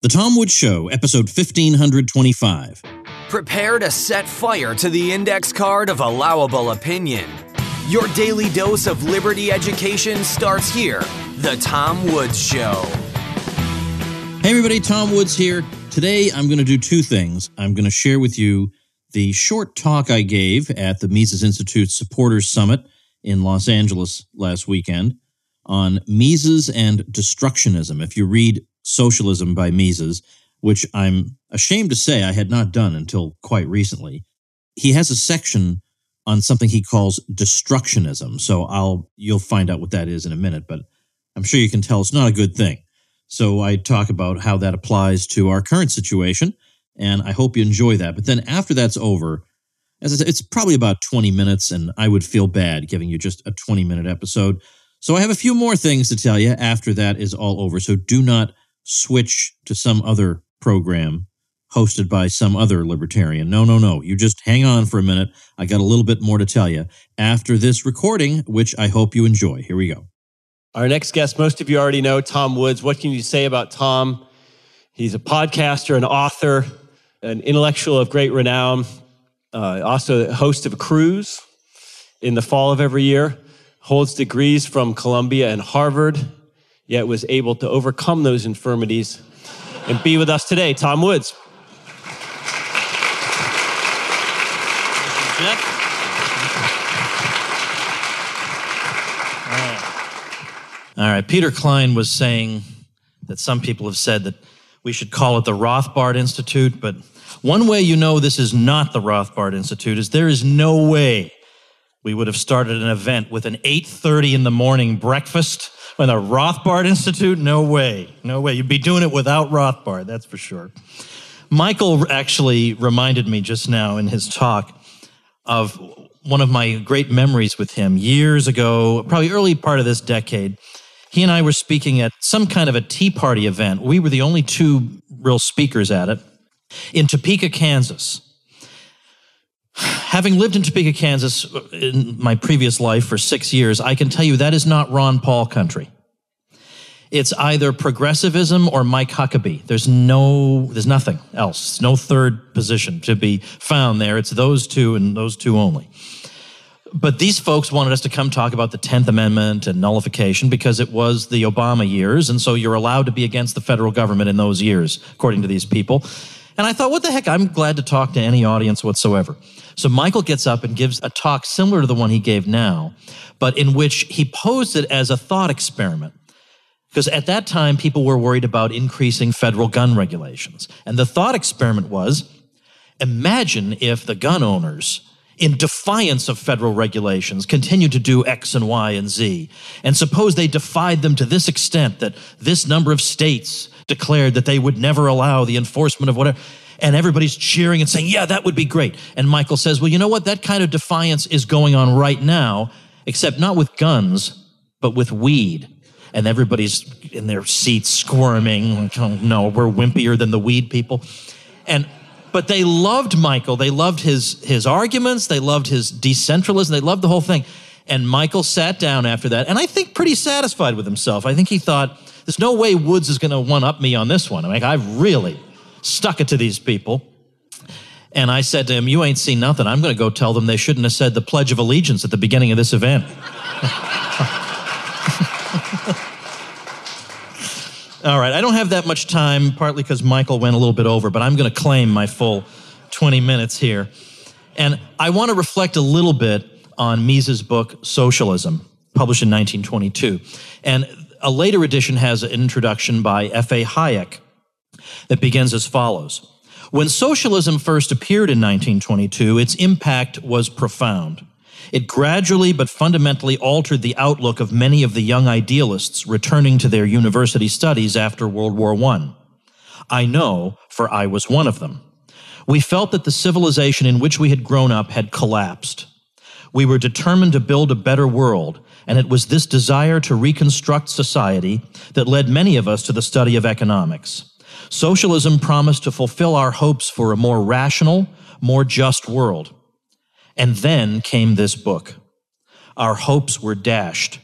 The Tom Woods Show, episode 1525. Prepare to set fire to the index card of allowable opinion. Your daily dose of liberty education starts here. The Tom Woods Show. Hey everybody, Tom Woods here. Today I'm going to do two things. I'm going to share with you the short talk I gave at the Mises Institute Supporters Summit in Los Angeles last weekend on Mises and Destructionism. If you read Socialism by Mises, which I'm ashamed to say I had not done until quite recently, he has a section on something he calls destructionism. So you'll find out what that is in a minute, but I'm sure you can tell it's not a good thing. So I talk about how that applies to our current situation, and I hope you enjoy that. But then after that's over, as I said, it's probably about 20 minutes, and I would feel bad giving you just a 20-minute episode. So I have a few more things to tell you after that is all over. So do not switch to some other program hosted by some other libertarian. No. You just hang on for a minute. I got a little bit more to tell you after this recording, which I hope you enjoy. Here we go. Our next guest, most of you already know, Tom Woods. What can you say about Tom? He's a podcaster, an author, an intellectual of great renown, also the host of a cruise in the fall of every year, holds degrees from Columbia and Harvard, yet was able to overcome those infirmities and be with us today. Tom Woods. All right. Peter Klein was saying that some people have said that we should call it the Rothbart Institute, but one way you know this is not the Rothbart Institute is there is no way we would have started an event with an 8:30 in the morning breakfast with a Rothbart Institute. No way. You'd be doing it without Rothbart, that's for sure. Michael actually reminded me just now in his talk of one of my great memories with him years ago, probably early part of this decade. He and I were speaking at some kind of a Tea Party event. We were the only two real speakers at it in Topeka, Kansas. Having lived in Topeka, Kansas in my previous life for 6 years, I can tell you that is not Ron Paul country. It's either progressivism or Mike Huckabee. There's nothing else. No third position to be found there. It's those two and those two only. But these folks wanted us to come talk about the 10th Amendment and nullification because it was the Obama years, and so you're allowed to be against the federal government in those years, according to these people. And I thought, what the heck, I'm glad to talk to any audience whatsoever. So Michael gets up and gives a talk similar to the one he gave now, but in which he posed it as a thought experiment. Because at that time, people were worried about increasing federal gun regulations. And the thought experiment was, imagine if the gun owners, in defiance of federal regulations, continued to do X and Y and Z. And suppose they defied them to this extent that this number of states declared that they would never allow the enforcement of whatever. And everybody's cheering and saying, yeah, that would be great. And Michael says, well, you know what? That kind of defiance is going on right now, except not with guns, but with weed. And everybody's in their seats squirming. Like, oh, no, we're wimpier than the weed people. But they loved Michael. They loved his arguments. They loved his decentralism. They loved the whole thing. And Michael sat down after that, and I think pretty satisfied with himself. I think he thought, there's no way Woods is going to one-up me on this one. I mean, I've really stuck it to these people. And I said to him, you ain't seen nothing. I'm going to go tell them they shouldn't have said the Pledge of Allegiance at the beginning of this event. All right, I don't have that much time, partly because Michael went a little bit over, but I'm going to claim my full 20 minutes here. And I want to reflect a little bit on Mises' book, Socialism, published in 1922. And a later edition has an introduction by F.A. Hayek that begins as follows. When socialism first appeared in 1922, its impact was profound. It gradually but fundamentally altered the outlook of many of the young idealists returning to their university studies after World War I. I know, for I was one of them. We felt that the civilization in which we had grown up had collapsed. We were determined to build a better world, and it was this desire to reconstruct society that led many of us to the study of economics. Socialism promised to fulfill our hopes for a more rational, more just world. And then came this book. Our hopes were dashed.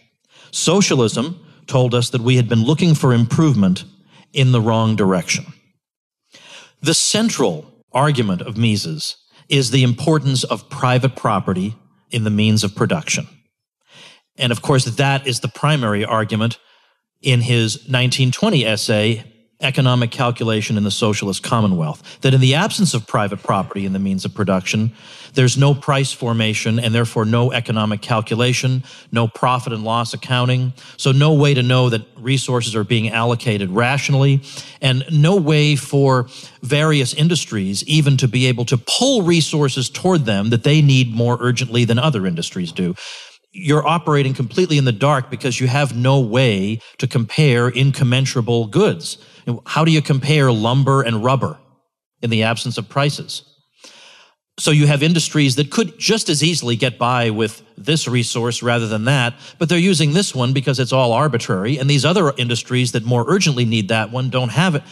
Socialism told us that we had been looking for improvement in the wrong direction. The central argument of Mises is the importance of private property in the means of production. And of course, that is the primary argument in his 1920 essay, Economic Calculation in the Socialist Commonwealth, that in the absence of private property in the means of production, there's no price formation and therefore no economic calculation, no profit and loss accounting, so no way to know that resources are being allocated rationally, and no way for various industries even to be able to pull resources toward them that they need more urgently than other industries do. You're operating completely in the dark because you have no way to compare incommensurable goods. How do you compare lumber and rubber in the absence of prices? So you have industries that could just as easily get by with this resource rather than that, but they're using this one because it's all arbitrary, and these other industries that more urgently need that one don't have it.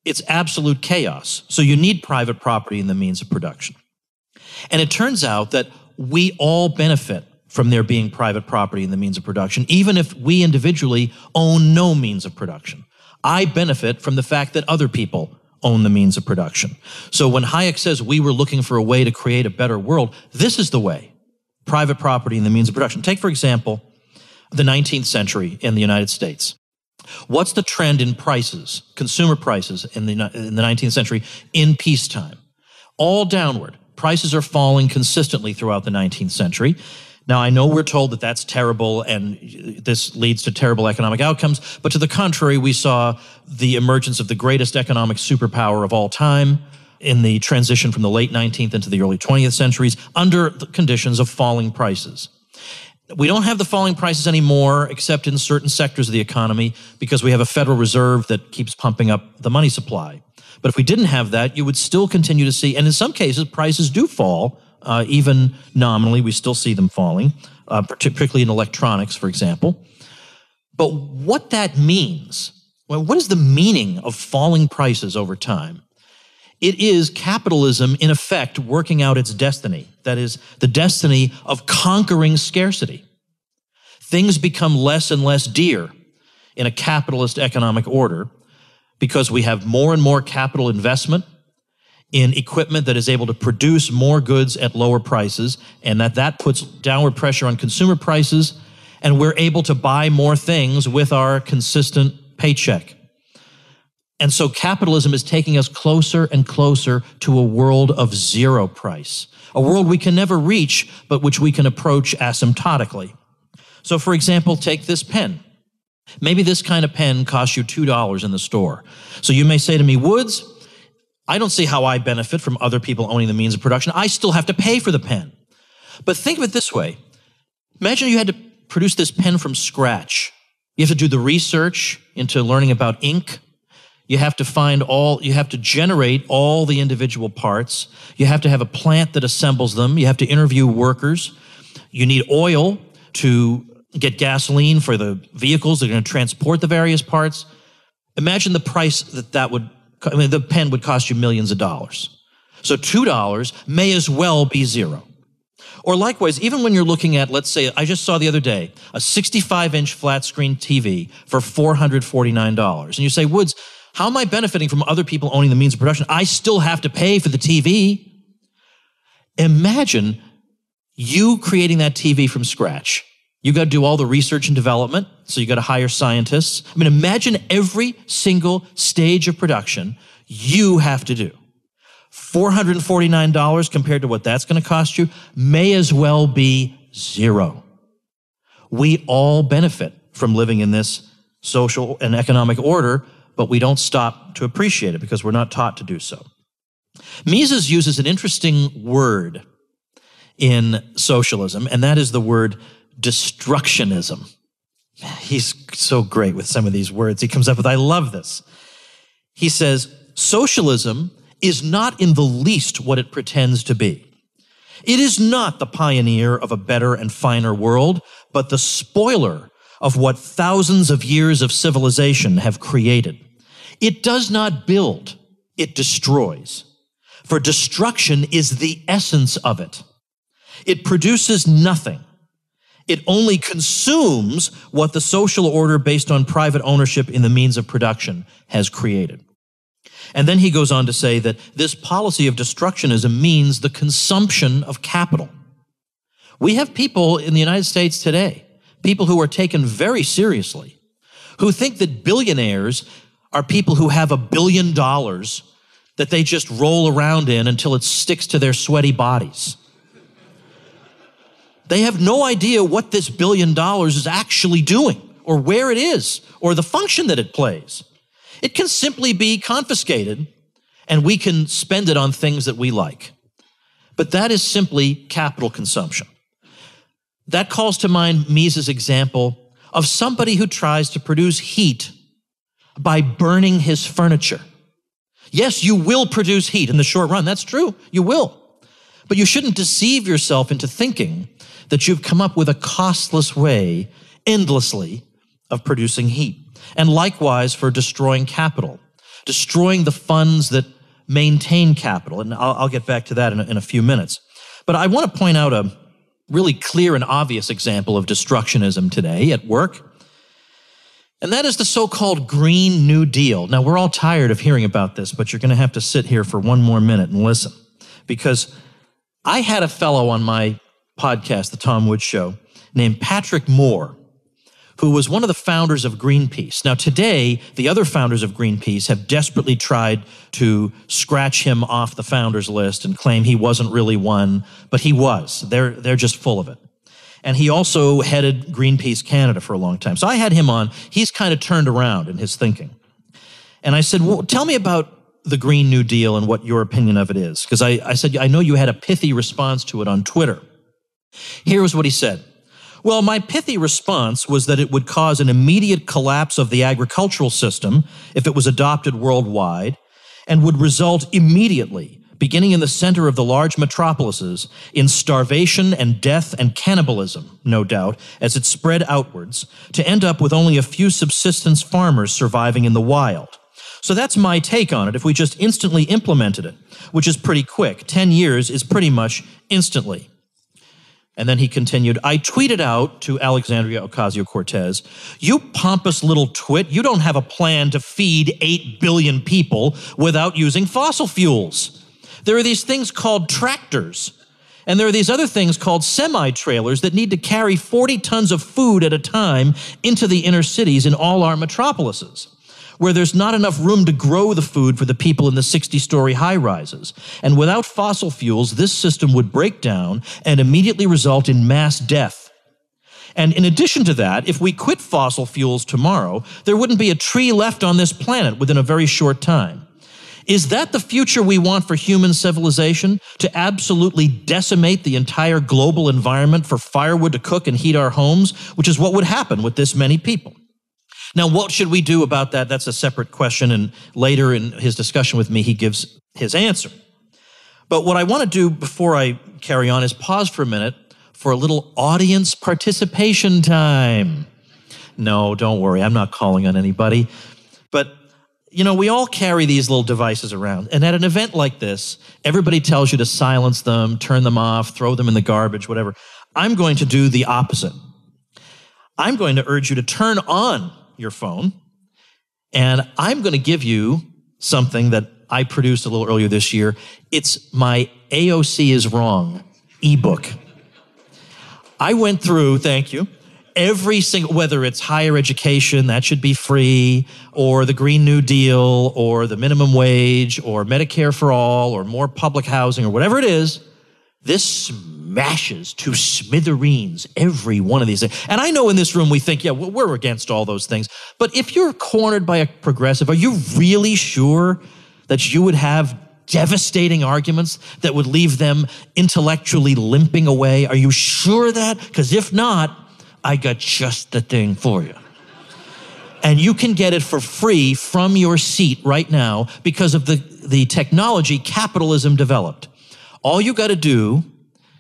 It's absolute chaos. So you need private property in the means of production. And it turns out that we all benefit from there being private property in the means of production, even if we individually own no means of production. I benefit from the fact that other people own the means of production. So when Hayek says we were looking for a way to create a better world, this is the way. Private property in the means of production. Take, for example, the 19th century in the United States. What's the trend in prices, consumer prices in the 19th century in peacetime? All downward. Prices are falling consistently throughout the 19th century. Now, I know we're told that that's terrible and this leads to terrible economic outcomes, but to the contrary, we saw the emergence of the greatest economic superpower of all time in the transition from the late 19th into the early 20th centuries under the conditions of falling prices. We don't have the falling prices anymore except in certain sectors of the economy because we have a Federal Reserve that keeps pumping up the money supply. But if we didn't have that, you would still continue to see, and in some cases, prices do fall. Even nominally, we still see them falling, particularly in electronics, for example. But what that means, well, what is the meaning of falling prices over time? It is capitalism, in effect, working out its destiny. That is, the destiny of conquering scarcity. Things become less and less dear in a capitalist economic order because we have more and more capital investment in equipment that is able to produce more goods at lower prices, and that puts downward pressure on consumer prices, and we're able to buy more things with our consistent paycheck. And so capitalism is taking us closer and closer to a world of zero price, a world we can never reach, but which we can approach asymptotically. So for example, take this pen. Maybe this kind of pen costs you $2 in the store. So you may say to me, Woods, I don't see how I benefit from other people owning the means of production. I still have to pay for the pen. But think of it this way. Imagine you had to produce this pen from scratch. You have to do the research into learning about ink. You have to generate all the individual parts. You have to have a plant that assembles them. You have to interview workers. You need oil to get gasoline for the vehicles that are going to transport the various parts. Imagine the price the pen would cost you millions of dollars. So $2 may as well be zero. Or likewise, even when you're looking at, let's say, I just saw the other day, a 65-inch flat screen TV for $449. And you say, Woods, how am I benefiting from other people owning the means of production? I still have to pay for the TV. Imagine you creating that TV from scratch. You got to do all the research and development, so you got to hire scientists. I mean, imagine every single stage of production you have to do. $449 compared to what that's going to cost you may as well be zero. We all benefit from living in this social and economic order, but we don't stop to appreciate it because we're not taught to do so. Mises uses an interesting word in socialism, and that is the word destructionism. He's so great with some of these words he comes up with. I love this. He says, socialism is not in the least what it pretends to be. It is not the pioneer of a better and finer world, but the spoiler of what thousands of years of civilization have created. It does not build, it destroys. For destruction is the essence of it. It produces nothing. It only consumes what the social order based on private ownership in the means of production has created. And then he goes on to say that this policy of destructionism means the consumption of capital. We have people in the United States today, people who are taken very seriously, who think that billionaires are people who have $1 billion that they just roll around in until it sticks to their sweaty bodies. They have no idea what this $1 billion is actually doing, or where it is, or the function that it plays. It can simply be confiscated, and we can spend it on things that we like. But that is simply capital consumption. That calls to mind Mises' example of somebody who tries to produce heat by burning his furniture. Yes, you will produce heat in the short run. That's true. You will. But you shouldn't deceive yourself into thinking that you've come up with a costless way, endlessly, of producing heat. And likewise for destroying capital, destroying the funds that maintain capital. And I'll get back to that in a few minutes. But I want to point out a really clear and obvious example of destructionism today at work. And that is the so-called Green New Deal. Now, we're all tired of hearing about this, but you're going to have to sit here for one more minute and listen. Because I had a fellow on my podcast, The Tom Woods Show, named Patrick Moore, who was one of the founders of Greenpeace. Now, today, the other founders of Greenpeace have desperately tried to scratch him off the founders list and claim he wasn't really one, but he was. They're just full of it. And he also headed Greenpeace Canada for a long time. So I had him on. He's kind of turned around in his thinking. And I said, well, tell me about the Green New Deal and what your opinion of it is. Because I said, I know you had a pithy response to it on Twitter. Here was what he said. Well, my pithy response was that it would cause an immediate collapse of the agricultural system if it was adopted worldwide, and would result immediately, beginning in the center of the large metropolises, in starvation and death and cannibalism, no doubt, as it spread outwards, to end up with only a few subsistence farmers surviving in the wild. So that's my take on it if we just instantly implemented it, which is pretty quick. 10 years is pretty much instantly. And then he continued, I tweeted out to Alexandria Ocasio-Cortez, you pompous little twit, you don't have a plan to feed 8 billion people without using fossil fuels. There are these things called tractors, and there are these other things called semi-trailers that need to carry 40 tons of food at a time into the inner cities in all our metropolises, where there's not enough room to grow the food for the people in the 60-story high-rises. And without fossil fuels, this system would break down and immediately result in mass death. And in addition to that, if we quit fossil fuels tomorrow, there wouldn't be a tree left on this planet within a very short time. Is that the future we want for human civilization? To absolutely decimate the entire global environment for firewood to cook and heat our homes, which is what would happen with this many people. Now, what should we do about that? That's a separate question, and later in his discussion with me, he gives his answer. But what I want to do before I carry on is pause for a minute for a little audience participation time. No, don't worry, I'm not calling on anybody. But, you know, we all carry these little devices around, and at an event like this, everybody tells you to silence them, turn them off, throw them in the garbage, whatever. I'm going to do the opposite. I'm going to urge you to turn on your phone, and I'm going to give you something that I produced a little earlier this year. It's my AOC is Wrong ebook. I went through, thank you, every single, whether it's higher education, that should be free, or the Green New Deal, or the minimum wage, or Medicare for all, or more public housing, or whatever it is, this smashes to smithereens every one of these things. And I know in this room we think, yeah, we're against all those things. But if you're cornered by a progressive, are you really sure that you would have devastating arguments that would leave them intellectually limping away? Are you sure of that? Because if not, I got just the thing for you. And you can get it for free from your seat right now because of the technology capitalism developed. All you got to do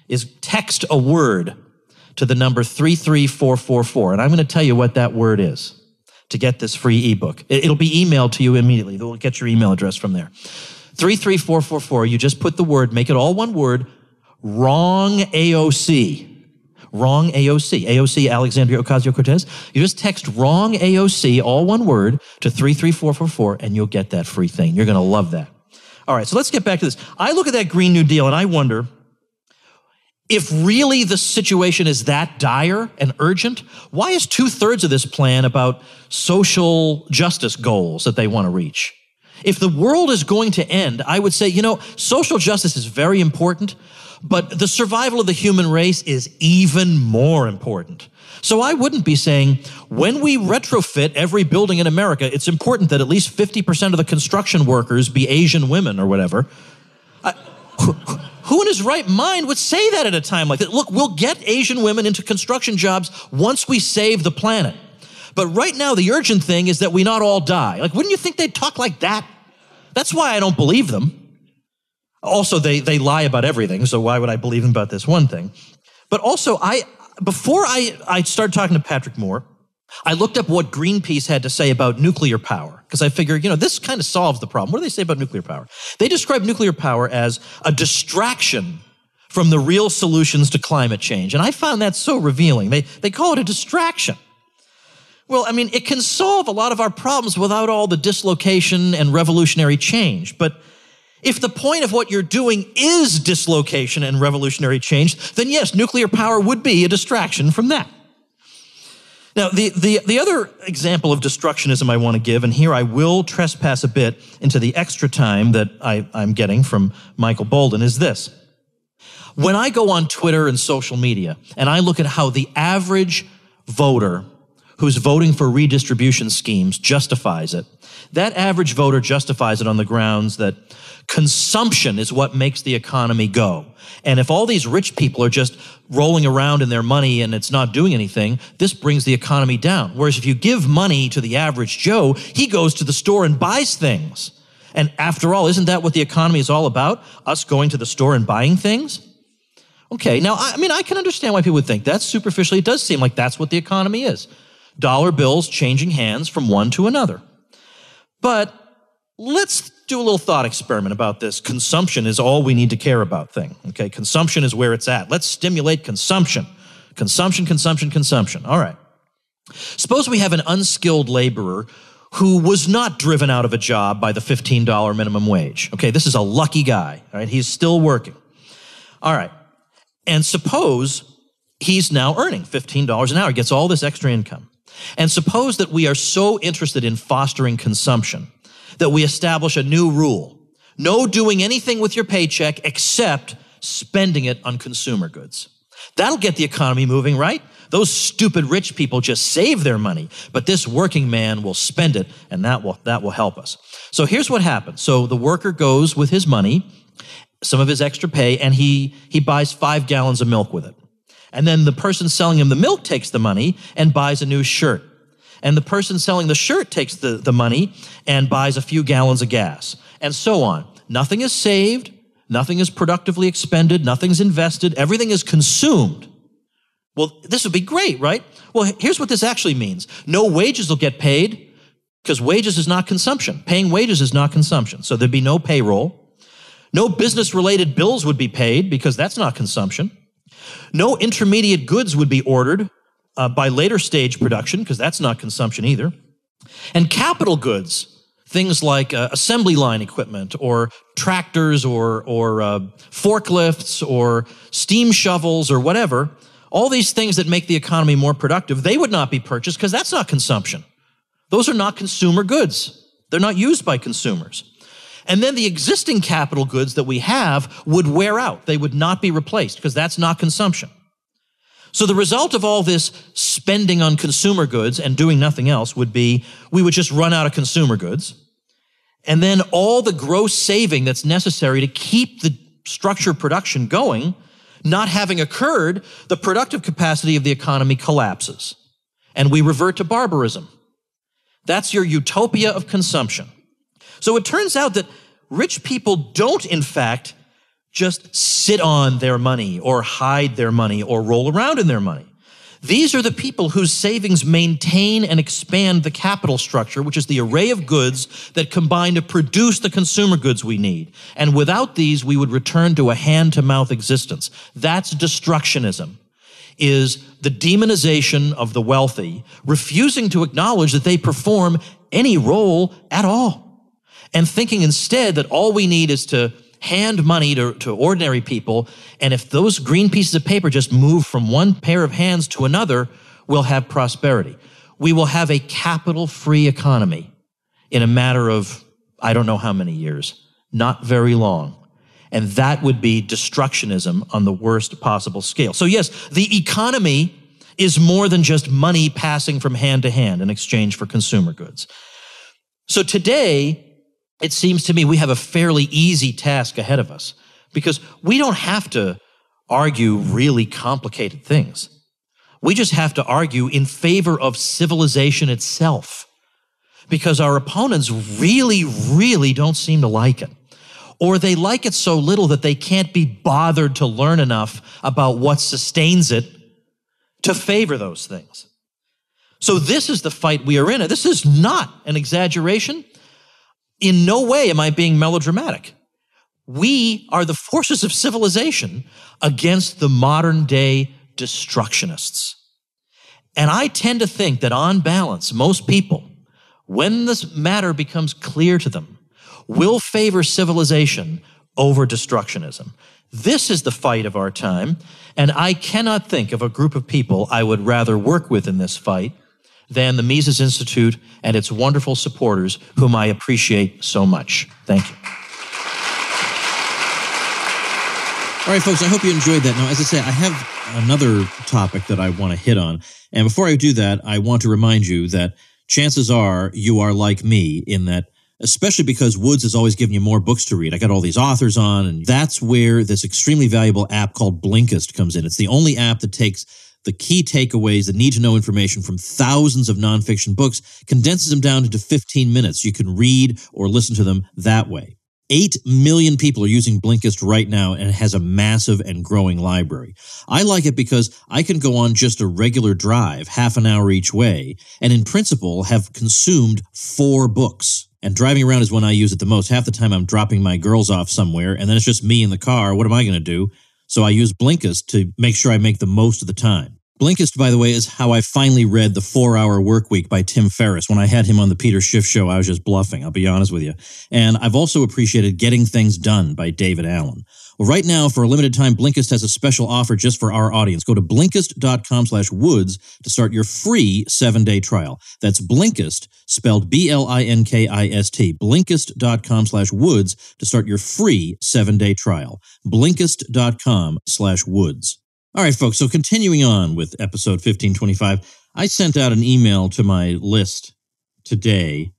is text a word to the number 33444. And I'm going to tell you what that word is to get this free ebook. It'll be emailed to you immediately. They'll get your email address from there. 33444. You just put the word, make it all one word, wrong AOC. wrong AOC. AOC, Alexandria Ocasio-Cortez. You just text wrong AOC, all one word, to 33444, and you'll get that free thing. You're going to love that. All right, so let's get back to this. I look at that Green New Deal and I wonder, if really the situation is that dire and urgent, why is 2/3 of this plan about social justice goals that they want to reach? If the world is going to end, I would say, social justice is very important, but the survival of the human race is even more important. So I wouldn't be saying, when we retrofit every building in America, it's important that at least 50% of the construction workers be Asian women or whatever. Who in his right mind would say that at a time like that? Look, we'll get Asian women into construction jobs once we save the planet. But right now, the urgent thing is that we not all die. Like, wouldn't you think they'd talk like that? That's why I don't believe them. Also, they lie about everything, so why would I believe them about this one thing? But also, before I started talking to Patrick Moore, I looked up what Greenpeace had to say about nuclear power, because I figured, this kind of solves the problem. What do they say about nuclear power? They describe nuclear power as a distraction from the real solutions to climate change. And I found that so revealing. They call it a distraction. Well, it can solve a lot of our problems without all the dislocation and revolutionary change. But if the point of what you're doing is dislocation and revolutionary change, then yes, nuclear power would be a distraction from that. Now, the other example of destructionism I want to give, and here I will trespass a bit into the extra time that I'm getting from Michael Bolden, is this. When I go on Twitter and social media, and I look at how the average voter who's voting for redistribution schemes justifies it, that average voter justifies it on the grounds that consumption is what makes the economy go. And if all these rich people are just rolling around in their money and it's not doing anything, this brings the economy down. Whereas if you give money to the average Joe, he goes to the store and buys things. And after all, isn't that what the economy is all about? Us going to the store and buying things? Okay, now, I can understand why people would think that. Superficially, it does seem like that's what the economy is. Dollar bills changing hands from one to another. But let's do a little thought experiment about this. Consumption is all we need to care about thing. Okay, consumption is where it's at. Let's stimulate consumption. Consumption. All right. Suppose we have an unskilled laborer who was not driven out of a job by the $15 minimum wage. Okay, this is a lucky guy. All right, he's still working. All right. And suppose he's now earning $15 an hour. He gets all this extra income. And suppose that we are so interested in fostering consumption that we establish a new rule. No doing anything with your paycheck except spending it on consumer goods. That'll get the economy moving, right? Those stupid rich people just save their money, but this working man will spend it, and that will help us. So here's what happens. So the worker goes with his money, some of his extra pay, and he buys 5 gallons of milk with it. And then the person selling him the milk takes the money and buys a new shirt. And the person selling the shirt takes the money and buys a few gallons of gas, and so on. Nothing is saved, nothing is productively expended, nothing's invested, everything is consumed. Well, this would be great, right? Well, here's what this actually means. No wages will get paid, because wages is not consumption. Paying wages is not consumption, so there'd be no payroll. No business-related bills would be paid, because that's not consumption. No intermediate goods would be ordered by later stage production, because that's not consumption either. And capital goods, things like assembly line equipment or tractors or forklifts or steam shovels or whatever, all these things that make the economy more productive, they would not be purchased because that's not consumption. Those are not consumer goods. They're not used by consumers. And then the existing capital goods that we have would wear out. They would not be replaced because that's not consumption. So the result of all this spending on consumer goods and doing nothing else would be we would just run out of consumer goods. And then all the gross saving that's necessary to keep the structure of production going, not having occurred, the productive capacity of the economy collapses. And we revert to barbarism. That's your utopia of consumption. So it turns out that rich people don't, in fact, just sit on their money or hide their money or roll around in their money. These are the people whose savings maintain and expand the capital structure, which is the array of goods that combine to produce the consumer goods we need. And without these, we would return to a hand-to-mouth existence. That's destructionism. is the demonization of the wealthy, refusing to acknowledge that they perform any role at all, and thinking instead that all we need is to hand money to ordinary people, and if those green pieces of paper just move from one pair of hands to another, we'll have prosperity. We will have a capital-free economy in a matter of, I don't know how many years, not very long. And that would be destructionism on the worst possible scale. So yes, the economy is more than just money passing from hand to hand in exchange for consumer goods. So today, it seems to me we have a fairly easy task ahead of us because we don't have to argue really complicated things. We just have to argue in favor of civilization itself because our opponents really, really don't seem to like it. Or they like it so little that they can't be bothered to learn enough about what sustains it to favor those things. So this is the fight we are in. This is not an exaggeration. In no way am I being melodramatic. We are the forces of civilization against the modern day destructionists. And I tend to think that on balance, most people, when this matter becomes clear to them, will favor civilization over destructionism. This is the fight of our time, and I cannot think of a group of people I would rather work with in this fight than the Mises Institute and its wonderful supporters, whom I appreciate so much. Thank you. All right, folks, I hope you enjoyed that. Now, as I say, I have another topic that I want to hit on. And before I do that, I want to remind you that chances are you are like me in that, especially because Woods has always given you more books to read. I got all these authors on, and that's where this extremely valuable app called Blinkist comes in. It's the only app that takes the key takeaways, the need-to-know information from thousands of nonfiction books, condenses them down into 15 minutes. You can read or listen to them that way. 8 million people are using Blinkist right now, and it has a massive and growing library. I like it because I can go on just a regular drive, half an hour each way, and in principle have consumed 4 books. And driving around is when I use it the most. Half the time I'm dropping my girls off somewhere, and then it's just me in the car. What am I going to do? So I use Blinkist to make sure I make the most of the time. Blinkist, by the way, is how I finally read The 4-Hour Workweek by Tim Ferriss. When I had him on the Peter Schiff show, I was just bluffing, I'll be honest with you. And I've also appreciated Getting Things Done by David Allen. Well, right now, for a limited time, Blinkist has a special offer just for our audience. Go to Blinkist.com/Woods to start your free 7-day trial. That's Blinkist, spelled Blinkist, Blinkist.com/Woods to start your free 7-day trial. Blinkist.com/Woods. All right, folks, so continuing on with episode 1525, I sent out an email to my list today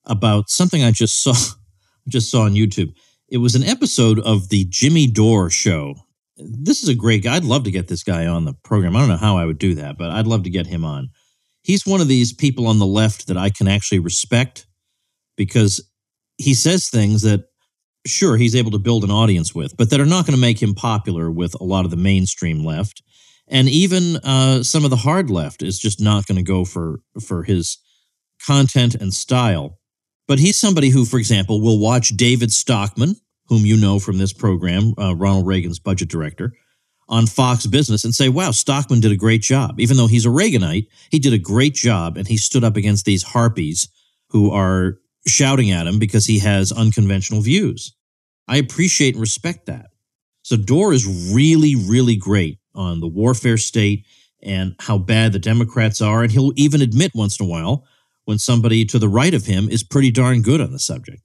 about something I just saw on YouTube. It was an episode of the Jimmy Dore show. This is a great guy. I'd love to get this guy on the program. I don't know how I would do that, but I'd love to get him on. He's one of these people on the left that I can actually respect because he says things that, sure, he's able to build an audience with, but that are not going to make him popular with a lot of the mainstream left. And even some of the hard left is just not going to go for his content and style. But he's somebody who, for example, will watch David Stockman, whom you know from this program, Ronald Reagan's budget director, on Fox Business and say, wow, Stockman did a great job. Even though he's a Reaganite, he did a great job, and he stood up against these harpies who are shouting at him because he has unconventional views. I appreciate and respect that. So Dore is really, really great on the warfare state and how bad the Democrats are, and he'll even admit once in a while when somebody to the right of him is pretty darn good on the subject.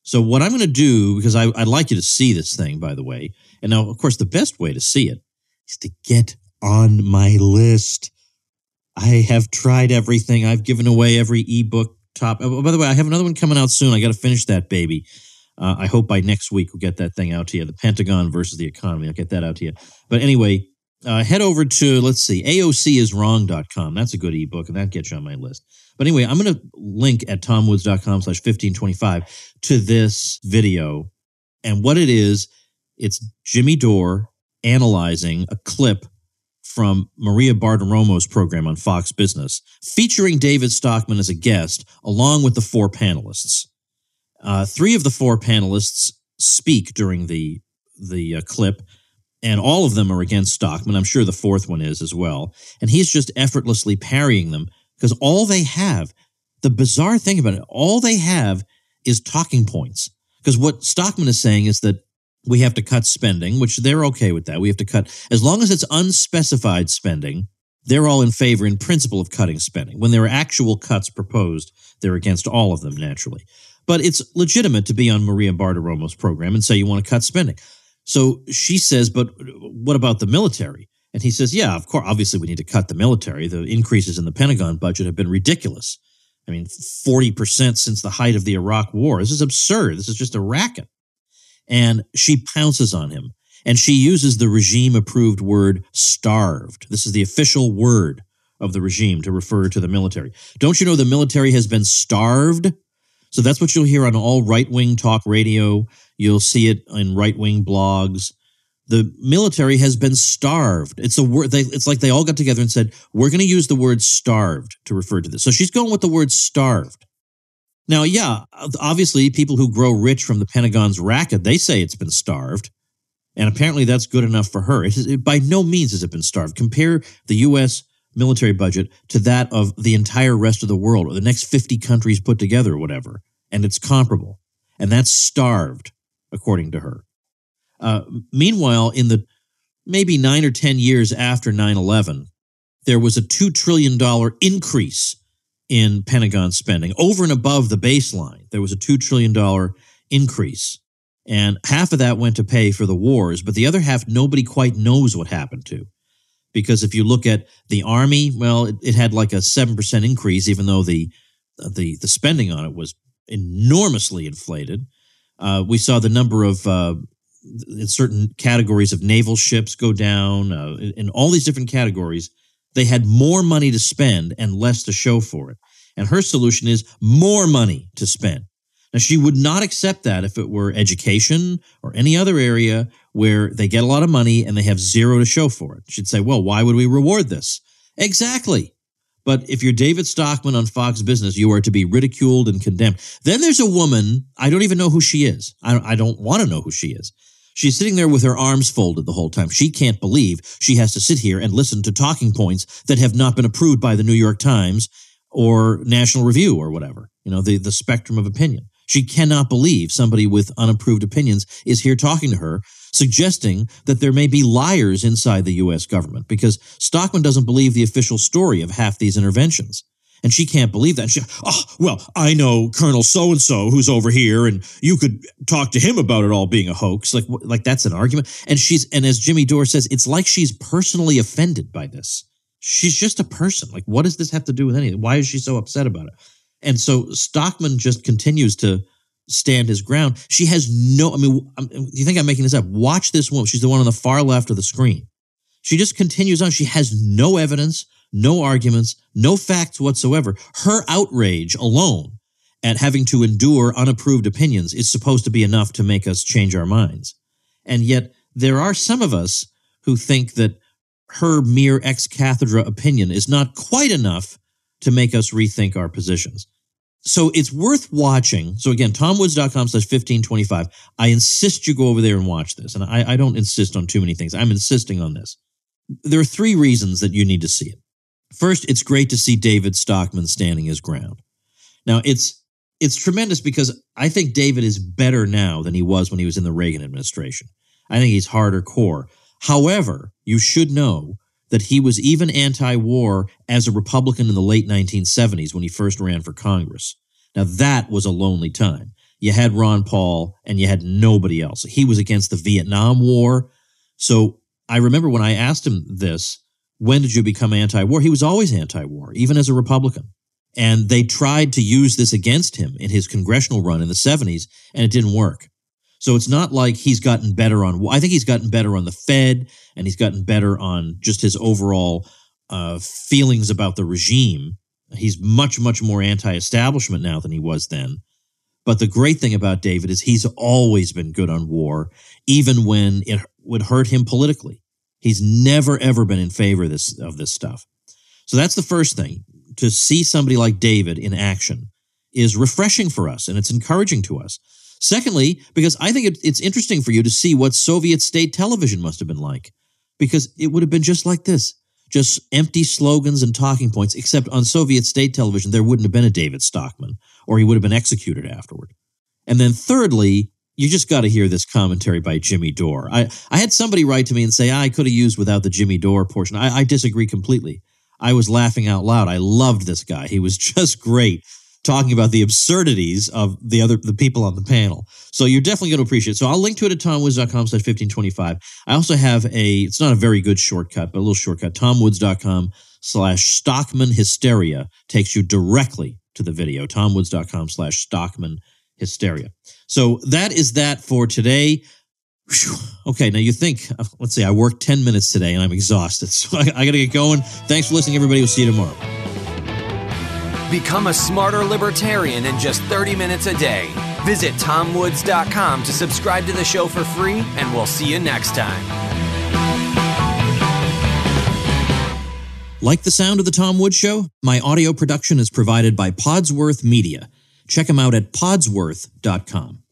So what I'm going to do, because I'd like you to see this thing, by the way, and now, of course, the best way to see it is to get on my list. I have tried everything. I've given away every ebook top. Oh, by the way, I have another one coming out soon. I got to finish that baby. I hope by next week we'll get that thing out to you. The Pentagon versus the Economy. I'll get that out to you. But anyway, head over to, let's see, AOCiswrong.com. That's a good ebook, and that gets you on my list. But anyway, I'm going to link at tomwoods.com/1525 to this video. And what it is, it's Jimmy Dore analyzing a clip from Maria Bartiromo's program on Fox Business, featuring David Stockman as a guest, along with the 4 panelists. 3 of the 4 panelists speak during the clip, And all of them are against Stockman. I'm sure the fourth one is as well. And he's just effortlessly parrying them because all they have, the bizarre thing about it, all they have is talking points. Because what Stockman is saying is that we have to cut spending, which they're okay with that. We have to cut, as long as it's unspecified spending, they're all in favor in principle of cutting spending. When there are actual cuts proposed, they're against all of them, naturally. But it's legitimate to be on Maria Bartiromo's program and say you want to cut spending. So she says, but what about the military? And he says, yeah, of course, obviously we need to cut the military. The increases in the Pentagon budget have been ridiculous. I mean, 40% since the height of the Iraq War. This is absurd. This is just a racket. And she pounces on him. And she uses the regime-approved word starved. This is the official word of the regime to refer to the military. Don't you know the military has been starved? So that's what you'll hear on all right-wing talk radio. You'll see it in right-wing blogs. The military has been starved. It's a word. It's like they all got together and said, we're going to use the word starved to refer to this. So she's going with the word starved. Now, yeah, obviously people who grow rich from the Pentagon's racket, they say it's been starved. And apparently that's good enough for her. By no means has it been starved. Compare the U.S. military budget to that of the entire rest of the world or the next 50 countries put together or whatever. And it's comparable. And that's starved, according to her. Meanwhile, in the maybe 9 or 10 years after 9/11, there was a $2 trillion increase in Pentagon spending over and above the baseline. There was a $2 trillion increase. And half of that went to pay for the wars, but the other half nobody quite knows what happened to. Because if you look at the Army, well, it had like a 7% increase, even though the spending on it was enormously inflated. We saw the number of, in certain categories of naval ships go down. In all these different categories, they had more money to spend and less to show for it. And her solution is more money to spend. Now, she would not accept that if it were education or any other area where they get a lot of money and they have zero to show for it. She'd say, well, why would we reward this? Exactly. But if you're David Stockman on Fox Business, you are to be ridiculed and condemned. Then there's a woman, I don't even know who she is. I don't want to know who she is. She's sitting there with her arms folded the whole time. She can't believe she has to sit here and listen to talking points that have not been approved by the New York Times or National Review or whatever, the spectrum of opinion. She cannot believe somebody with unapproved opinions is here talking to her, suggesting that there may be liars inside the U.S. government because Stockman doesn't believe the official story of half these interventions. And she can't believe that. And she, I know Colonel so-and-so who's over here, and you could talk to him about it all being a hoax. Like that's an argument. And as Jimmy Dore says, it's like she's personally offended by this. She's just a person. Like, what does this have to do with anything? Why is she so upset about it? And so Stockman just continues to stand his ground. She has you think I'm making this up? Watch this woman. She's the one on the far left of the screen. She just continues on. She has no evidence, no arguments, no facts whatsoever. Her outrage alone at having to endure unapproved opinions is supposed to be enough to make us change our minds. And yet there are some of us who think that her mere ex cathedra opinion is not quite enough to make us rethink our positions. So it's worth watching. So again, TomWoods.com/1525. I insist you go over there and watch this. And I don't insist on too many things. I'm insisting on this. There are 3 reasons that you need to see it. First, it's great to see David Stockman standing his ground. Now, it's tremendous because I think David is better now than he was when he was in the Reagan administration. I think he's harder core. However, you should know that he was even anti-war as a Republican in the late 1970s when he first ran for Congress. Now, that was a lonely time. You had Ron Paul, and you had nobody else. He was against the Vietnam War. So I remember when I asked him this, when did you become anti-war? He was always anti-war, even as a Republican. And they tried to use this against him in his congressional run in the 70s, and it didn't work. So it's not like he's gotten better on, I think he's gotten better on the Fed, and he's gotten better on just his overall feelings about the regime. He's much, much more anti-establishment now than he was then. But the great thing about David is he's always been good on war, even when it would hurt him politically. He's never, ever been in favor of this stuff. So that's the first thing. To see somebody like David in action is refreshing for us, and it's encouraging to us. Secondly, because I think it's interesting for you to see what Soviet state television must have been like, because it would have been just like this, just empty slogans and talking points, except on Soviet state television, there wouldn't have been a David Stockman, or he would have been executed afterward. And then thirdly, you just got to hear this commentary by Jimmy Dore. I had somebody write to me and say, I could have used without the Jimmy Dore portion. I disagree completely. I was laughing out loud. I loved this guy. He was just great, talking about the absurdities of the people on the panel. So you're definitely going to appreciate it. So I'll link to it at tomwoods.com/1525. I also have it's not a very good shortcut, but a little shortcut. tomwoods.com/Stockman Hysteria takes you directly to the video. tomwoods.com/Stockman Hysteria. So that is that for today. Whew. Okay, now you think, let's say I worked 10 minutes today and I'm exhausted. So I got to get going. Thanks for listening, everybody. We'll see you tomorrow. Become a smarter libertarian in just 30 minutes a day. Visit TomWoods.com to subscribe to the show for free, and we'll see you next time. Like the sound of The Tom Woods Show? My audio production is provided by Podsworth Media. Check them out at podsworth.com.